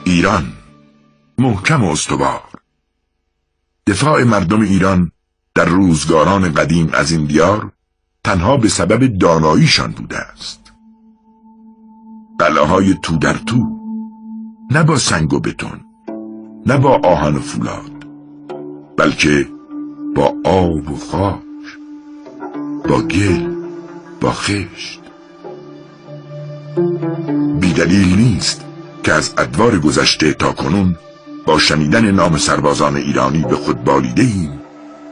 ایران محکم و استوار. دفاع مردم ایران در روزگاران قدیم از این دیار تنها به سبب داناییشان بوده است. قلعه‌های تو در تو، نه با سنگ و بتون، نه با آهن و فولاد، بلکه با آب و خاک، با گل، با خشت. بیدلیل نیست که از ادوار گذشته تا کنون با شنیدن نام سربازان ایرانی به خود بالیده ایم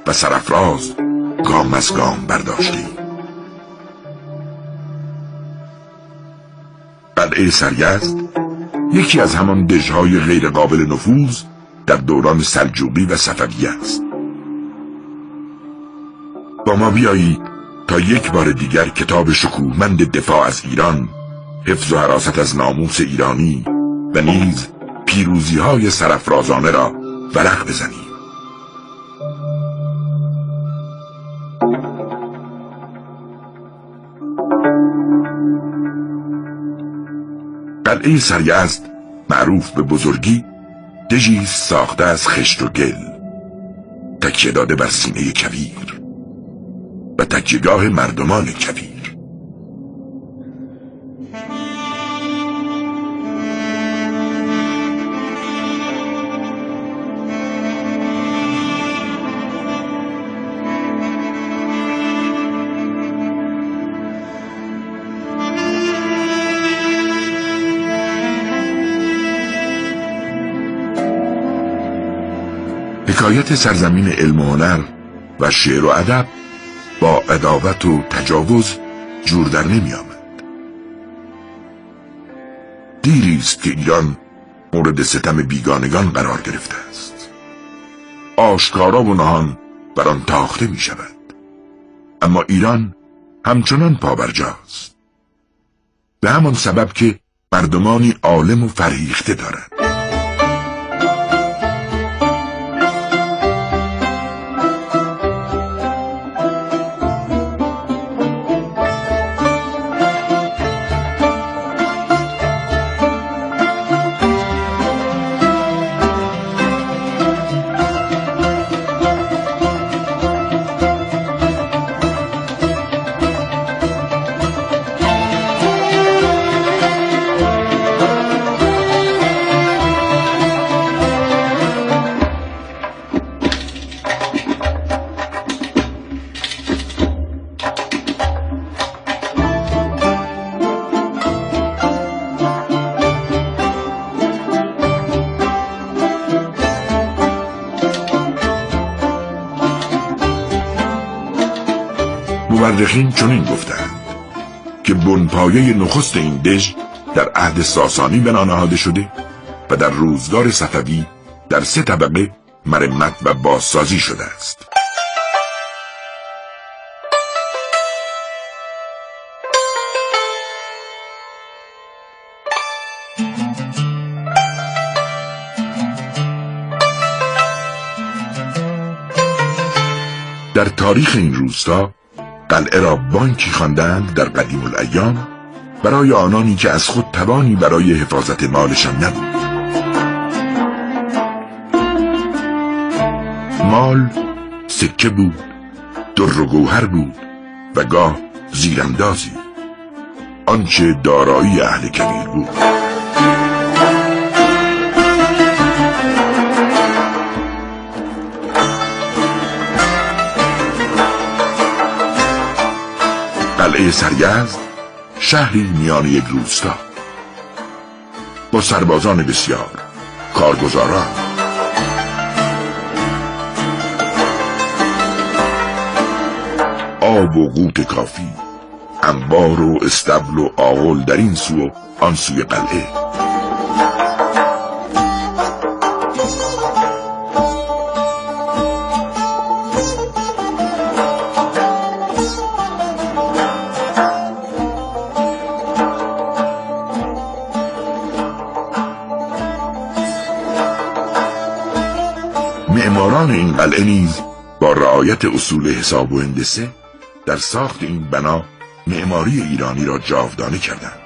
و سرافراز گام از گام برداشته ایم. قلعه سریزد یکی از همان دژهای غیر قابل نفوذ در دوران سلجوقی و صفوی است. با ما بیایید تا یک بار دیگر کتاب شکوهمند دفاع از ایران، حفظ و حراست از ناموس ایرانی و نیز پیروزی‌های سرافرازانه را ورق بزنیم. قلعه سریزد معروف به بزرگی دژی است ساخته از خشت و گل، تکیه داده بر سینه کویر و تکیهگاه مردمان کویر. حکایت سرزمین علم و هنر و شعر و ادب با عداوت و تجاوز جور در نمی آمد. دیری است که ایران مورد ستم بیگانگان قرار گرفته است. آشکارا و نهان بر آن تاخته می شود، اما ایران همچنان پابرجاست، به همان سبب که مردمانی عالم و فرهیخته دارند. مورخین چنین گفتند که بنپایه نخست این دژ در عهد ساسانی بنا نهاده شده و در روزگار صفوی در 3 طبقه مرمت و بازسازی شده است. در تاریخ این روستا قلعه را بانکی خواندند در قدیم الایام برای آنانی که از خود توانی برای حفاظت مالشان نبود. مال سکه بود، در و گوهر بود و گاه زیراندازی، آنچه دارایی اهل کویر بود. قلعه سریزد شهری میان یک روستا با سربازان بسیار، کارگزاران، آب و قوت کافی، انبار و استبل و آغل در این سو و آن سوی قلعه. معماران این قلعه نیز با رعایت اصول حساب و هندسه در ساخت این بنا معماری ایرانی را جاودانه کردند.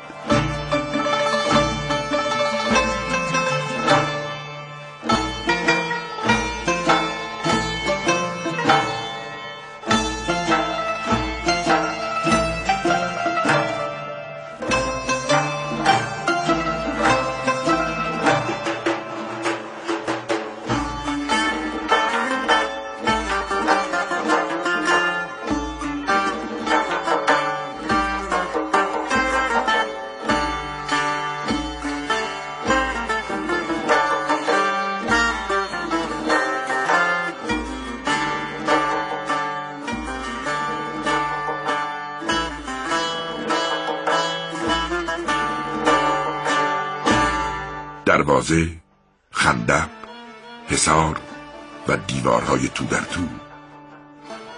دروازه، خندق، حصار و دیوارهای تو در تو،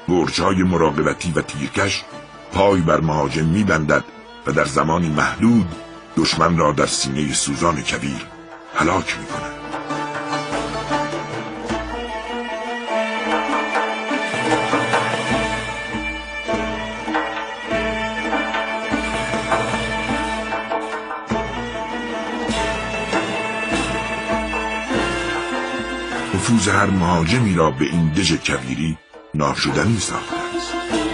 برج‌های مراقبتی و تیرکش پای بر مهاجم می‌بندد و در زمانی محدود دشمن را در سینه سوزان کویر هلاک می‌کند. نفوذ هر مهاجمی را به این دژ کویری ناشدنی ساخته است.